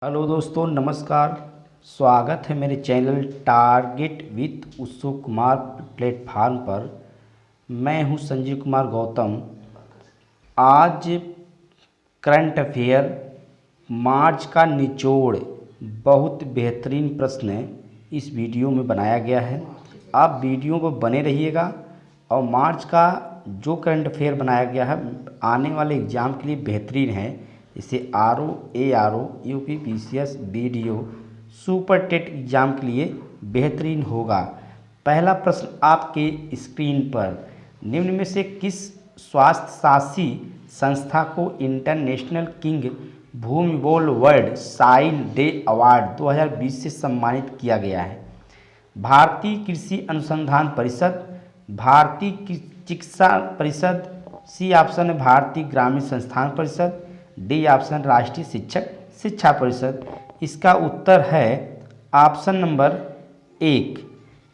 Hello दोस्तों, नमस्कार। स्वागत है मेरे चैनल टारगेट विथ उत्सुक कुमार प्लेटफार्म पर। मैं हूं संजीव कुमार गौतम। आज करंट अफेयर मार्च का निचोड़ बहुत बेहतरीन प्रश्न इस वीडियो में बनाया गया है। आप वीडियो पर बने रहिएगा और मार्च का जो करंट अफेयर बनाया गया है आने वाले एग्ज़ाम के लिए बेहतरीन है। इसे RO, ARO, UP, PCS, BDO, super TET exam के लिए बेहतरीन होगा। पहला प्रश्न आपके स्क्रीन पर, निम्न में से किस स्वास्थ्य शासी संस्था को इंटरनेशनल किंग भूमिबोल वर्ल्ड साइल डे अवार्ड 2020 से सम्मानित किया गया है? भारतीय कृषि अनुसंधान परिषद, भारतीय चिकित्सा परिषद, सी ऑप्शन है भारतीय ग्रामीण संस्थान परिषद, डी ऑप्शन राष्ट्रीय शिक्षक शिक्षा परिषद। इसका उत्तर है ऑप्शन नंबर 1।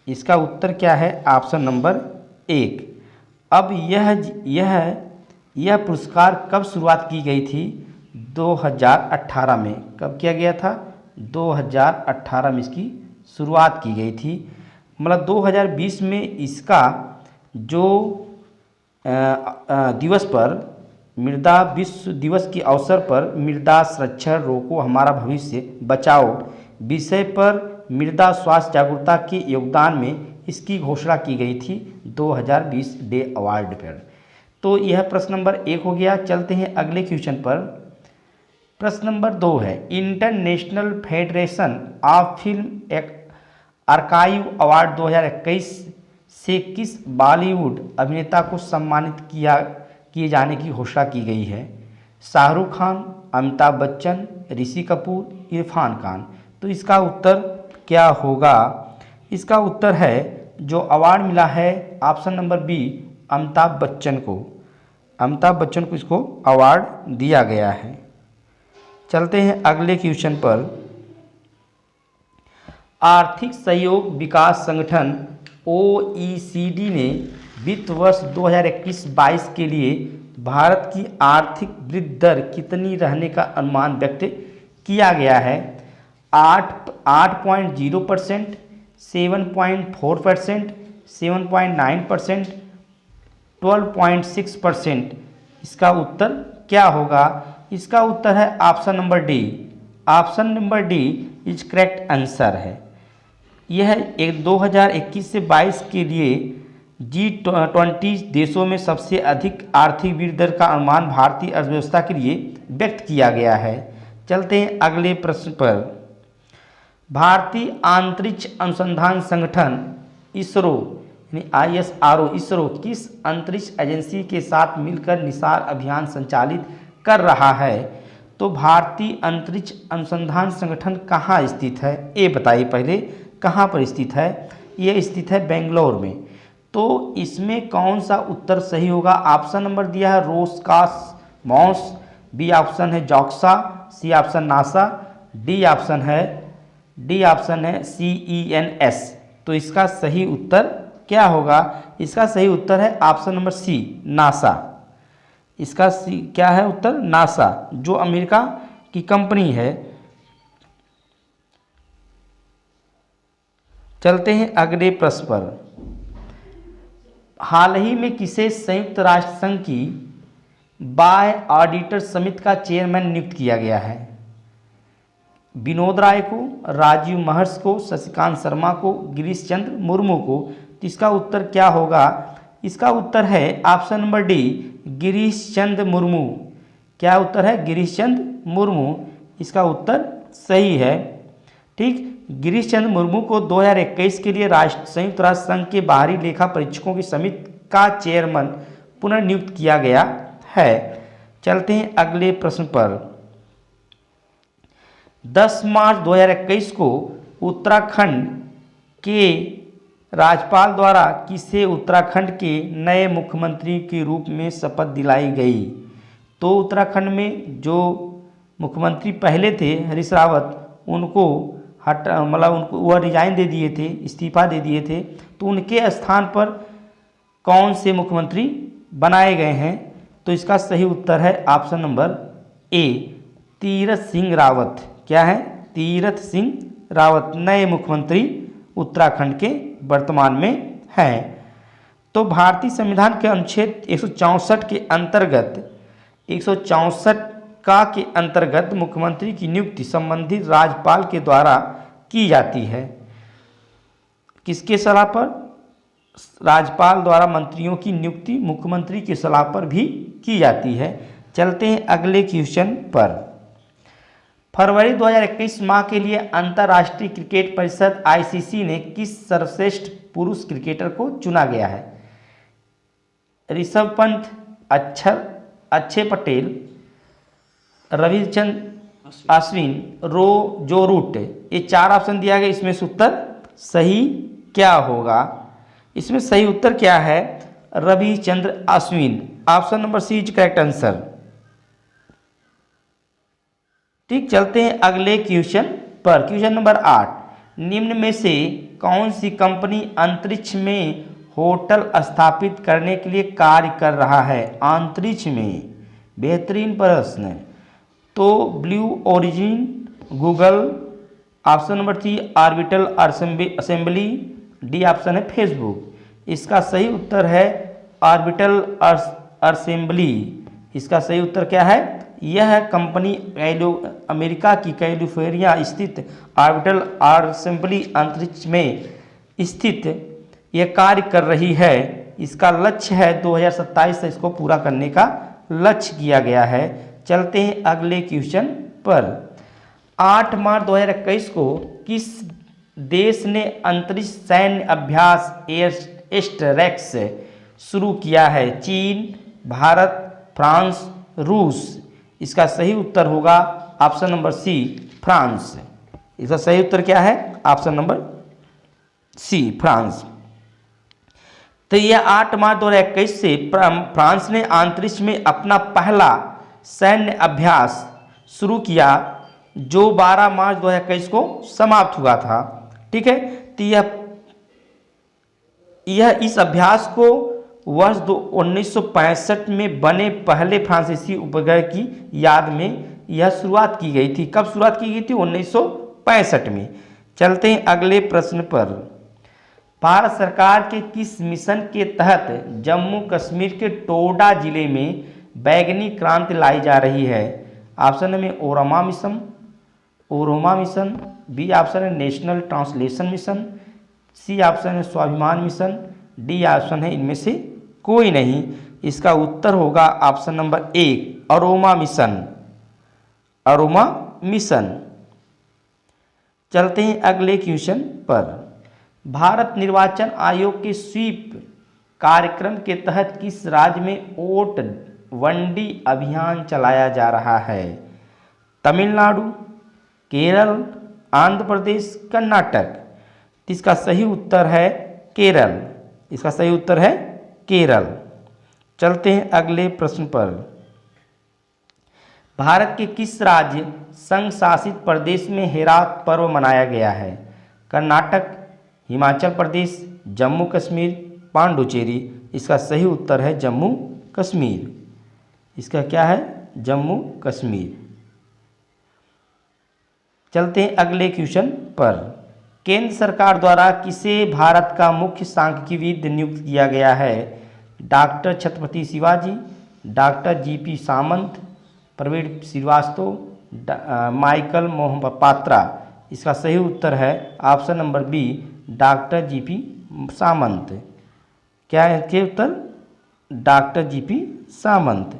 इसका उत्तर क्या है? Option number 1। अब यह पुरस्कार कब शुरुआत की गई थी? 2018 में। कब किया गया था? 2018 में इसकी शुरुआत की गई थी। मतलब 2020 में इसका जो दिवस पर मृदा विश्व दिवस के अवसर पर मृदा संरक्षण रोको हमारा भविष्य बचाओ विषय पर मृदा स्वास्थ्य जागरूकता के योगदान में इसकी घोषणा की गई थी 2020 डे अवार्ड पर। तो यह प्रश्न नंबर 1 हो गया। चलते हैं अगले क्वेश्चन पर। प्रश्न नंबर 2 है, international federation of film archive award 2021 से किस बॉलीवुड अभिनेता को सम्मानित किए जाने की घोषणा की गई है? शाहरुख खान, अमिताभ बच्चन, ऋषि कपूर, इरफान खान। तो इसका उत्तर क्या होगा? इसका उत्तर है जो अवार्ड मिला है option number B, Amitabh Bachchan को। अमिताभ बच्चन को इसको अवार्ड दिया गया है। चलते हैं अगले क्वेश्चन पर। आर्थिक सहयोग विकास संगठन OECD ने वित्त वर्ष 2021-22 के लिए भारत की आर्थिक वृद्धि दर कितनी रहने का अनुमान व्यक्त किया गया है? 8.0%, 7.4%, 7.9%, 12.6%। इसका उत्तर क्या होगा? इसका उत्तर है option number D. Option number D is correct answer है। यह 2021 से 22 के लिए G20 देशों में सबसे अधिक आर्थिक वृद्धि दर का अनुमान भारतीय अर्थव्यवस्था के लिए व्यक्त किया गया है। चलते हैं अगले प्रश्न पर। भारतीय अंतरिक्ष अनुसंधान संगठन इसरो यानी ISRO किस अंतरिक्ष एजेंसी के साथ मिलकर निसार अभियान संचालित कर रहा है? तो भारतीय अंतरिक्ष अनुसंधान संगठन कहाँ स्थित है? ये बताइए पहले, कहाँ पर स्थित है? ये स्थित है बेंगलोर में। तो इसमें कौन सा उत्तर सही होगा? ऑप्शन नंबर दिया है रोसकॉसमॉस, बी ऑप्शन है JAXA, C option NASA, D option है CENS। तो इसका सही उत्तर क्या होगा? इसका सही उत्तर है ऑप्शन नंबर सी, नासा। इसका क्या है उत्तर? नासा, जो अमेरिका की कंपनी है। चलते हैं अगले प्रश्न पर। हाल ही में किसे संयुक्त राष्ट्र संघ की बाय ऑडिटर समिति का चेयरमैन नियुक्त किया गया है? विनोद राय को, राजीव महर्ष को, शशिकांत शर्मा को, गिरीश चंद्र मुर्मू को। तो इसका उत्तर क्या होगा? इसका उत्तर है option number D, Girish Chandra Murmu. क्या उत्तर है? गिरीश चंद्र मुर्मू। इसका उत्तर सही है। ठीक, गिरीश चंद्र मुर्मू को 2021 के लिए संयुक्त राष्ट्र संघ के बाहरी लेखा परीक्षकों की समिति का चेयरमैन पुनर्नियुक्त किया गया है। चलते हैं अगले प्रश्न पर। 10 मार्च 2021 को उत्तराखंड के राज्यपाल द्वारा किसे उत्तराखंड के नए मुख्यमंत्री के रूप में शपथ दिलाई गई? तो उत्तराखंड में जो मुख्यमंत्री पहले थे हरीश रावत, उनको वह रिजाइन दे दिए थे, इस्तीफा दे दिए थे। तो उनके स्थान पर कौन से मुख्यमंत्री बनाए गए हैं? तो इसका सही उत्तर है ऑप्शन नंबर ए, तीरथ सिंह रावत। क्या है? तीरथ सिंह रावत नए मुख्यमंत्री उत्तराखंड के वर्तमान में हैं। तो भारतीय संविधान के अनुच्छेद 164 के अंतर्गत 164 का के अंतर्गत मुख्यमंत्री की नियुक्ति संबंधित राज्यपाल के द्वारा की जाती है। किसके सलाह पर? राज्यपाल द्वारा मंत्रियों की नियुक्ति मुख्यमंत्री की सलाह पर भी की जाती है। चलते हैं अगले क्वेश्चन पर। फरवरी 2021 माह के लिए अंतर्राष्ट्रीय क्रिकेट परिषद आईसीसी ने किस सर्वश्रेष्ठ पुरुष क्रिकेटर को चुना गया है? ऋषभ पंत, अक्षय पटेल, रविचंद्र अश्विन, जो रूट। ये 4 ऑप्शन दिया गया, इसमें से उत्तर सही क्या होगा? इसमें सही उत्तर क्या है? Ravichandra Ashwin. Option number C is correct answer. ठीक, चलते हैं अगले क्वेश्चन पर। क्वेश्चन नंबर 8, निम्न में से कौन सी कंपनी अंतरिक्ष में होटल स्थापित करने के लिए कार्य कर रहा है? अंतरिक्ष में, बेहतरीन प्रश्न। तो Blue Origin, Google, option number C Orbital Assembly, D option है फेसबुक। इसका सही उत्तर है ऑर्बिटल असेंबली। इसका सही उत्तर क्या है? यह कंपनी अमेरिका की कैलिफोर्निया स्थित ऑर्बिटल असेंबली अंतरिक्ष में स्थित यह कार्य कर रही है। इसका लक्ष्य है 2027 से इसको पूरा करने का लक्ष्य किया गया है। चलते हैं अगले क्वेश्चन पर। 8 मार्च 2021 को किस देश ने अंतरिक्ष सैन्य अभ्यास एस्ट्रेक्स शुरू किया है? चीन, भारत, फ्रांस, रूस। इसका सही उत्तर होगा ऑप्शन नंबर सी फ्रांस। इसका सही उत्तर क्या है? Option number C France. तो यह 8 मार्च 2021 से फ्रांस ने अंतरिक्ष में अपना पहला सैन्य अभ्यास शुरू किया, जो 12 मार्च 2021 को समाप्त हुआ था। ठीक है, तो यह इस अभ्यास को वर्ष 1965 में बने पहले फ्रांसीसी उपग्रह की याद में यह शुरुआत की गई थी। कब शुरुआत की गई थी? 1965 में। चलते हैं अगले प्रश्न पर। भारत सरकार के किस मिशन के तहत जम्मू कश्मीर के टोडा जिले में बैगनी क्रांति लाई जा रही है? ऑप्शन में ओरमा मिशन, बी ऑप्शन है national translation mission, C option है स्वाभिमान मिशन, डी ऑप्शन है इनमें से कोई नहीं। इसका उत्तर होगा ऑप्शन नंबर 1 अरोमा मिशन। चलते हैं अगले क्वेश्चन पर। भारत निर्वाचन आयोग के स्वीप कार्यक्रम के तहत किस राज्य में वोट वंडी अभियान चलाया जा रहा है? तमिलनाडु, केरल, आंध्र प्रदेश, कर्नाटक। इसका सही उत्तर है केरल। इसका सही उत्तर है केरल। चलते हैं अगले प्रश्न पर। भारत के किस राज्य संघ शासित प्रदेश में हेरात पर्व मनाया गया है? कर्नाटक, हिमाचल प्रदेश, जम्मू कश्मीर, पांडुचेरी। इसका सही उत्तर है जम्मू कश्मीर। इसका क्या है? जम्मू कश्मीर। चलते हैं अगले क्वेश्चन पर। केंद्र सरकार द्वारा किसे भारत का मुख्य सांख्यिकीविद नियुक्त किया गया है? Doctor Chhatrapati Shivaji, doctor GP Samant, Pravin Shrivastava, Michael Mohapatra. इसका सही उत्तर है option number B doctor GP Samant. क्या है इसके उत्तर? डॉक्टर जीपी सामंत।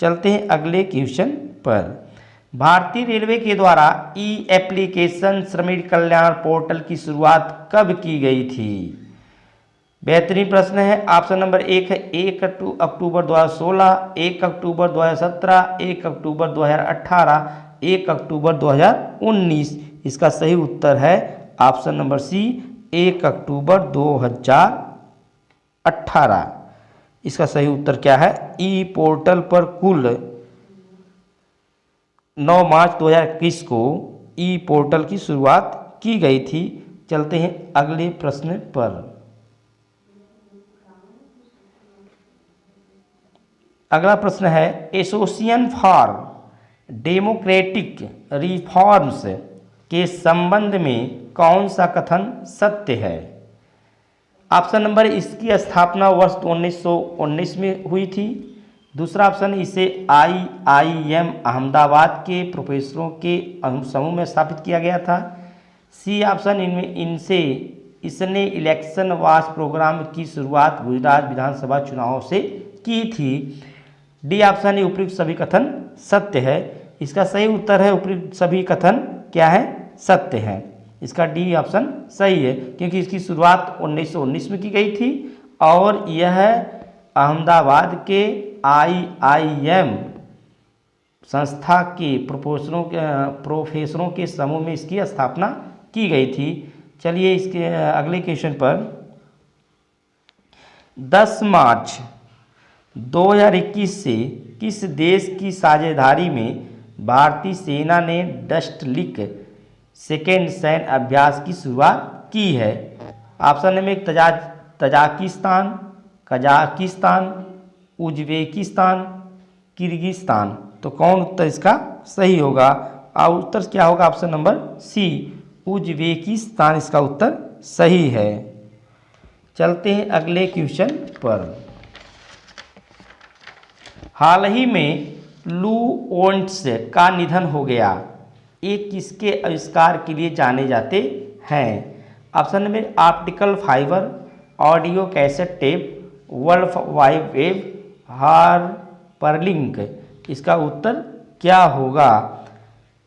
चलते हैं अगले क्वेश्चन पर। भारतीय रेलवे के द्वारा ई एप्लीकेशन श्रमिक कल्याण पोर्टल की शुरुआत कब की गई थी? बेहतरीन प्रश्न है। ऑप्शन नंबर 1 है 1 अक्टूबर 2016, 1 अक्टूबर 2017, 1 अक्टूबर 2018, 1 अक्टूबर 2019। इसका सही उत्तर है ऑप्शन नंबर सी 1 अक्टूबर 2018। इसका सही उत्तर क्या है? ई पोर्टल पर कुल 9 मार्च 2021 को ई पोर्टल की शुरुआत की गई थी। चलते हैं अगले प्रश्न पर। अगला प्रश्न है एसोसिएशन फॉर डेमोक्रेटिक रिफॉर्म्स के संबंध में कौन सा कथन सत्य है? ऑप्शन नंबर, इसकी स्थापना वर्ष 1919 में हुई थी। दूसरा ऑप्शन, इसे IIM अहमदाबाद के प्रोफेसरों के समूह में स्थापित किया गया था। सी ऑप्शन, इसने इलेक्शन वाच प्रोग्राम की शुरुआत गुजरात विधानसभा चुनावों से की थी। डी ऑप्शन, उपयुक्त सभी कथन सत्य है। इसका सही उत्तर है उपयुक्त सभी कथन क्या है? सत्य है। इसका डी ऑप्शन सही है, क्योंकि इसकी शुरुआत 1919 में की गई थी और यह अहमदाबाद के IIM संस्था के प्रोफेसरों के समूह में इसकी स्थापना की गई थी। चलिए इसके अगले क्वेश्चन पर, 10 मार्च 2021 से किस देश की साझेदारी में भारतीय सेना ने डस्ट लिक सेकेंड सैन्य अभ्यास की शुरुआत की है? Option number 1, Tajikistan, Kazakhstan, Uzbekistan, Kyrgyzstan. तो कौन उत्तर इसका सही होगा? और उत्तर क्या होगा? ऑप्शन नंबर सी, उज्बेकिस्तान इसका उत्तर सही है। चलते हैं अगले क्वेश्चन पर। हाल ही में लू ओंट्स का निधन हो गया, ये किसके आविष्कार के लिए जाने जाते हैं? Option number, optical fibre, audio cassette tape, world wide web, hyperlink. इसका उत्तर क्या होगा?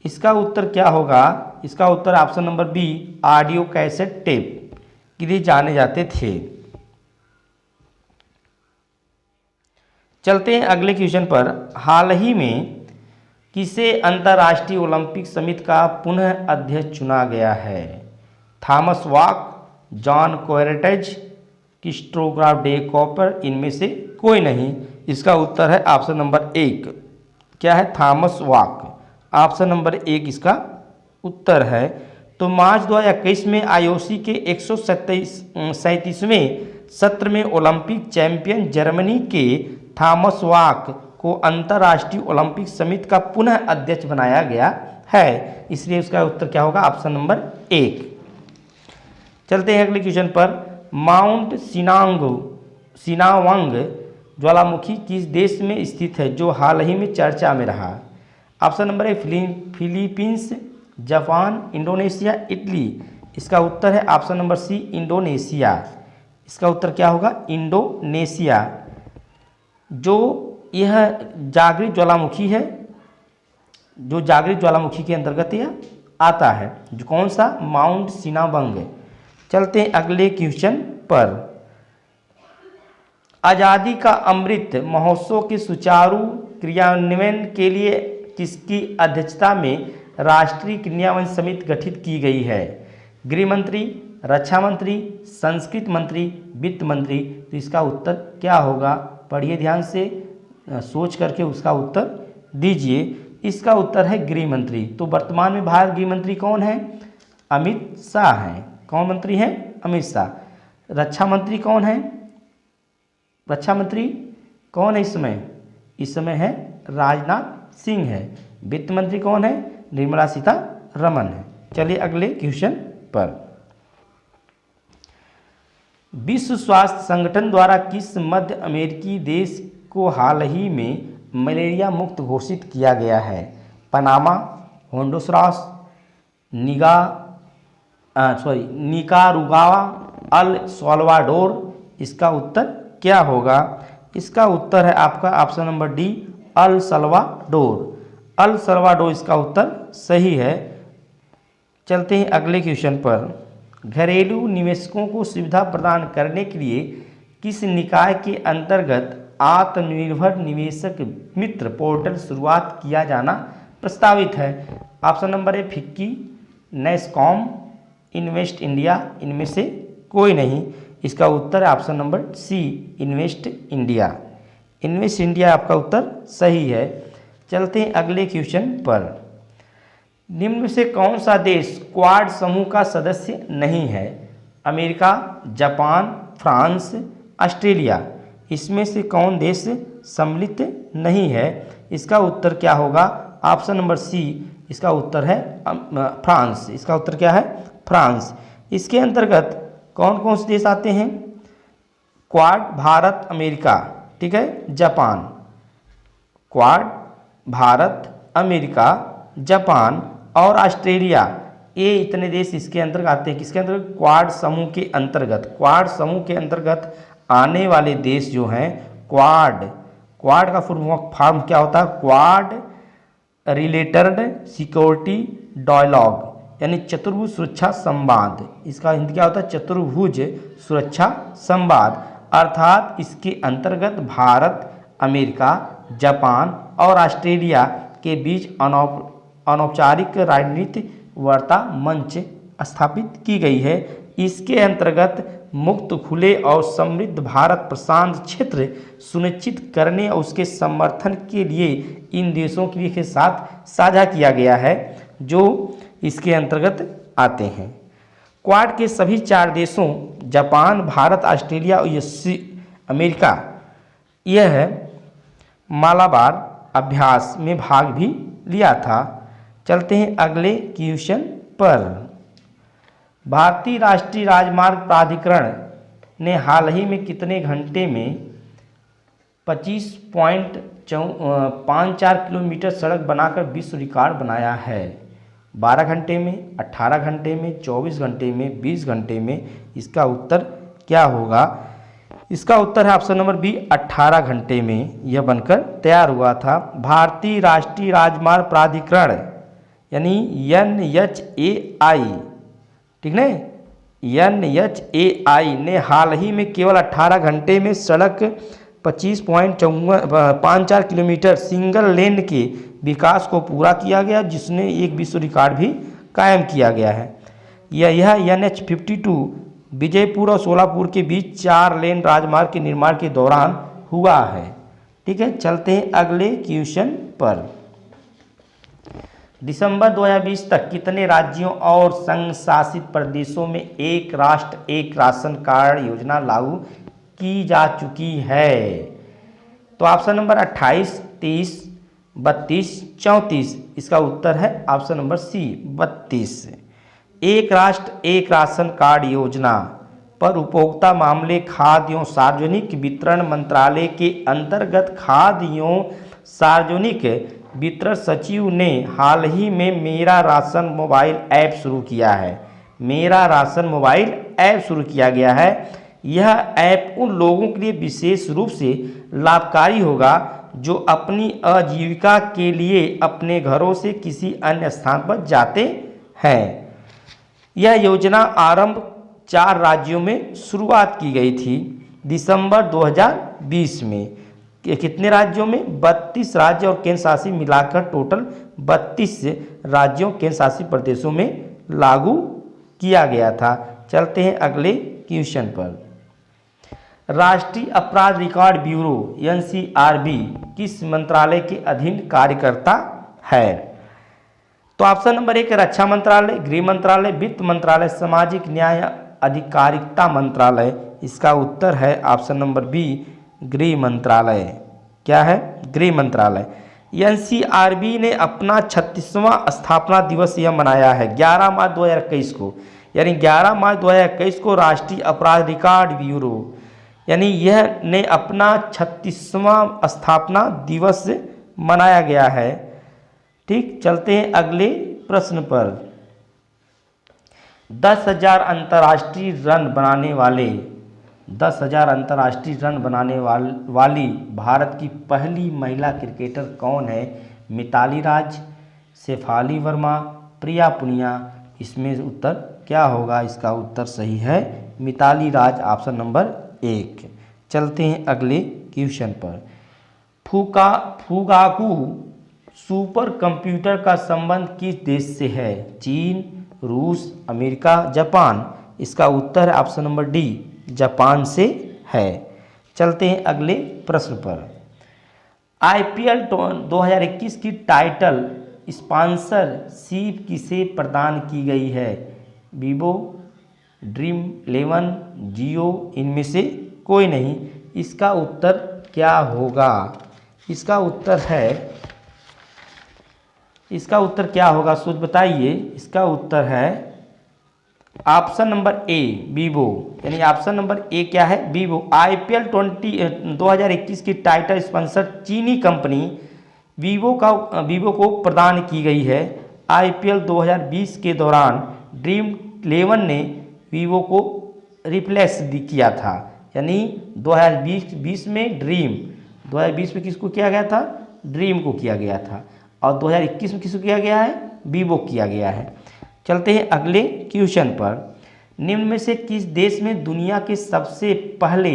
इसका उत्तर क्या होगा? इसका उत्तर option number B, audio cassette tape के लिए जाने जाते थे। चलते हैं अगले क्वेश्चन पर। हाल ही में किसे अंतर्राष्ट्रीय ओलंपिक समिति का पुनः अध्यक्ष चुना गया है? थॉमस वाक, जॉन कोयरेटेज, क्रिस्टोग्राफ डे कॉपर, इनमें से कोई नहीं। इसका उत्तर है ऑप्शन नंबर 1, क्या है? थॉमस वाक। ऑप्शन नंबर 1 इसका उत्तर है। तो मार्च 2021 में IOC के 137वें सत्र में ओलंपिक चैंपियन जर्मनी के थॉमस वाक को अंतर्राष्ट्रीय ओलंपिक समिति का पुनः अध्यक्ष बनाया गया है, इसलिए उसका उत्तर क्या होगा? Option number 1। चलते हैं अगले क्वेश्चन पर। माउंट सिनावांग ज्वालामुखी किस देश में स्थित है जो हाल ही में चर्चा में रहा? Option number 1, Philippines, Japan, Indonesia, Italy. इसका उत्तर है ऑप्शन नंबर सी, इंडोनेशिया। इसका उत्तर क्या होगा? इंडोनेशिया। जो यह जागृत ज्वालामुखी है, जो जागृत ज्वालामुखी के अंतर्गत यह आता है, जो कौन सा? माउंट सिनावांग। चलते हैं अगले क्वेश्चन पर। आज़ादी का अमृत महोत्सव के सुचारू क्रियान्वयन के लिए किसकी अध्यक्षता में राष्ट्रीय क्रियान्वयन समिति गठित की गई है? गृह मंत्री, रक्षा मंत्री, संस्कृति मंत्री, वित्त मंत्री। तो इसका उत्तर क्या होगा? पढ़िए ध्यान से, सोच करके उसका उत्तर दीजिए। इसका उत्तर है गृह मंत्री। तो वर्तमान में भारत गृह मंत्री कौन है? अमित शाह हैं। कौन मंत्री हैं? अमित शाह। रक्षा मंत्री कौन है? रक्षा मंत्री कौन है इस समय? इस समय है राजनाथ सिंह है। वित्त मंत्री कौन है? निर्मला सीतारमण है। चलिए अगले क्वेश्चन पर। विश्व स्वास्थ्य संगठन द्वारा किस मध्य अमेरिकी देश को हाल ही में मलेरिया मुक्त घोषित किया गया है? Panama, Honduras, Nicaragua, El Salvador. इसका उत्तर क्या होगा? इसका उत्तर है आपका option number D, El Salvador. El Salvador इसका उत्तर सही है। चलते हैं अगले क्वेश्चन पर। घरेलू निवेशकों को सुविधा प्रदान करने के लिए किस निकाय के अंतर्गत आत्मनिर्भर निवेशक मित्र पोर्टल शुरुआत किया जाना प्रस्तावित है? Option number A, FICCI, NASSCOM, invest India. इनमें से कोई नहीं। इसका उत्तर है option number C, invest India. Invest India आपका उत्तर सही है। चलते हैं अगले क्वेश्चन पर। निम्न में से कौन सा देश क्वाड समूह का सदस्य नहीं है? America, Japan, France, Australia. इसमें से कौन देश सम्मिलित नहीं है? इसका उत्तर क्या होगा? ऑप्शन नंबर सी, इसका उत्तर है फ्रांस। इसका उत्तर क्या है? फ्रांस। इसके अंतर्गत कौन कौन से देश आते हैं? क्वाड, भारत, अमेरिका, ठीक है, Japan. Quad, Bharat, America, Japan और ऑस्ट्रेलिया, ये इतने देश इसके अंतर्गत आते हैं। किसके अंतर्गत? क्वाड समूह के अंतर्गत। क्वाड समूह के अंतर्गत आने वाले देश जो हैं क्वाड, क्वाड का फुल फॉर्म क्या होता है? क्वाड रिलेटेड सिक्योरिटी डायलॉग, यानी चतुर्भुज सुरक्षा संवाद। इसका हिंदी क्या होता है? चतुर्भुज सुरक्षा संवाद। अर्थात इसके अंतर्गत भारत, अमेरिका, जापान और ऑस्ट्रेलिया के बीच अनौपचारिक राजनीतिक वार्ता मंच स्थापित की गई है। इसके अंतर्गत मुक्त, खुले और समृद्ध भारत प्रशांत क्षेत्र सुनिश्चित करने और उसके समर्थन के लिए इन देशों के साथ साझा किया गया है, जो इसके अंतर्गत आते हैं। क्वाड के सभी 4 देशों जापान, भारत, ऑस्ट्रेलिया और अमेरिका यह मालाबार अभ्यास में भाग भी लिया था। चलते हैं अगले क्वेश्चन पर। भारतीय राष्ट्रीय राजमार्ग प्राधिकरण ने हाल ही में कितने घंटे में 25.54 किलोमीटर सड़क बनाकर विश्व रिकॉर्ड बनाया है? 12 घंटे में, 18 घंटे में, 24 घंटे में, 20 घंटे में? इसका उत्तर क्या होगा? इसका उत्तर है ऑप्शन नंबर बी, 18 घंटे में यह बनकर तैयार हुआ था। भारतीय राष्ट्रीय राजमार्ग प्राधिकरण यानी NHAI, ठीक है, NHAI ने हाल ही में केवल 18 घंटे में सड़क 25.54 किलोमीटर सिंगल लेन के विकास को पूरा किया गया, जिसने एक विश्व रिकॉर्ड भी कायम किया गया है। यह NH52 विजयपुर और सोलापुर के बीच 4 लेन राजमार्ग के निर्माण के दौरान हुआ है। ठीक है, चलते हैं अगले क्वेश्चन पर। दिसंबर 2020 तक कितने राज्यों और संघ शासित प्रदेशों में एक राष्ट्र एक राशन कार्ड योजना लागू की जा चुकी है? तो ऑप्शन नंबर 28, 30, 32, 34। इसका उत्तर है ऑप्शन नंबर सी, 32। एक राष्ट्र एक राशन कार्ड योजना पर उपभोक्ता मामले, खाद्य एवं सार्वजनिक वितरण मंत्रालय के अंतर्गत खाद्य एवं सार्वजनिक वितरण सचिव ने हाल ही में मेरा राशन मोबाइल ऐप शुरू किया है। मेरा राशन मोबाइल ऐप शुरू किया गया है। यह ऐप उन लोगों के लिए विशेष रूप से लाभकारी होगा जो अपनी आजीविका के लिए अपने घरों से किसी अन्य स्थान पर जाते हैं। यह योजना आरंभ 4 राज्यों में शुरुआत की गई थी दिसंबर 2020 में। कितने राज्यों में? 32 राज्य और केंद्र शासित मिलाकर टोटल 32 राज्यों केंद्र शासित प्रदेशों में लागू किया गया था। चलते हैं अगले क्वेश्चन पर। राष्ट्रीय अपराध रिकॉर्ड ब्यूरो NCRB किस मंत्रालय के अधीन कार्य करता है? तो ऑप्शन नंबर 1 रक्षा मंत्रालय, गृह मंत्रालय, वित्त मंत्रालय, सामाजिक न्याय अधिकारिता मंत्रालय। इसका उत्तर है ऑप्शन नंबर बी, गृह मंत्रालय। क्या है? गृह मंत्रालय। NCRB ने अपना 36वां स्थापना दिवस यह मनाया है 11 मार्च 2021 को, यानी 11 मार्च 2021 को राष्ट्रीय अपराध रिकॉर्ड ब्यूरो यानी यह ने अपना 36वां स्थापना दिवस मनाया गया है। ठीक, चलते हैं अगले प्रश्न पर। 10,000 अंतर्राष्ट्रीय रन बनाने वाले 10,000 अंतर्राष्ट्रीय रन बनाने वाली भारत की पहली महिला क्रिकेटर कौन है? मिताली राज, शेफाली वर्मा, प्रिया पुनिया। इसमें उत्तर क्या होगा? इसका उत्तर सही है मिताली राज, ऑप्शन नंबर 1। चलते हैं अगले क्वेश्चन पर। फुगाकू सुपर कंप्यूटर का संबंध किस देश से है? चीन, रूस, अमेरिका, जापान। इसका उत्तर है ऑप्शन नंबर डी, जापान से है। चलते हैं अगले प्रश्न पर। IPL 2021 की टाइटल स्पॉन्सरशिप किसे प्रदान की गई है? वीवो, ड्रीम 11, जियो, इनमें से कोई नहीं। इसका उत्तर क्या होगा? इसका उत्तर है इसका उत्तर क्या होगा सोच बताइए। इसका उत्तर है ऑप्शन नंबर ए वीवो, यानी ऑप्शन नंबर ए क्या है वीवो। IPL 2021 की टाइटल स्पॉन्सर चीनी कंपनी वीवो को प्रदान की गई है। IPL 2020 के दौरान ड्रीम 11 ने वीवो को रिप्लेस किया था, यानी 2020 में 2020 में किसको किया गया था, ड्रीम को किया गया था, और 2021 में किसको किया गया है, वीवो किया गया है। चलते हैं अगले क्वेश्चन पर। निम्न में से किस देश में दुनिया के सबसे पहले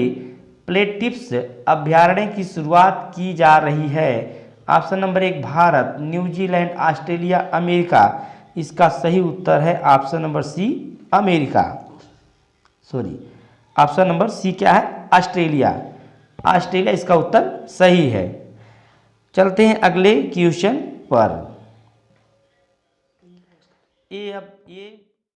प्लेटिप्स अभयारण्य की शुरुआत की जा रही है। Option number 1 Bharat, New Zealand, Australia, America. इसका सही उत्तर है option number C America, sorry option number C क्या है ऑस्ट्रेलिया। ऑस्ट्रेलिया इसका उत्तर सही है। चलते हैं अगले क्वेश्चन पर। अब ये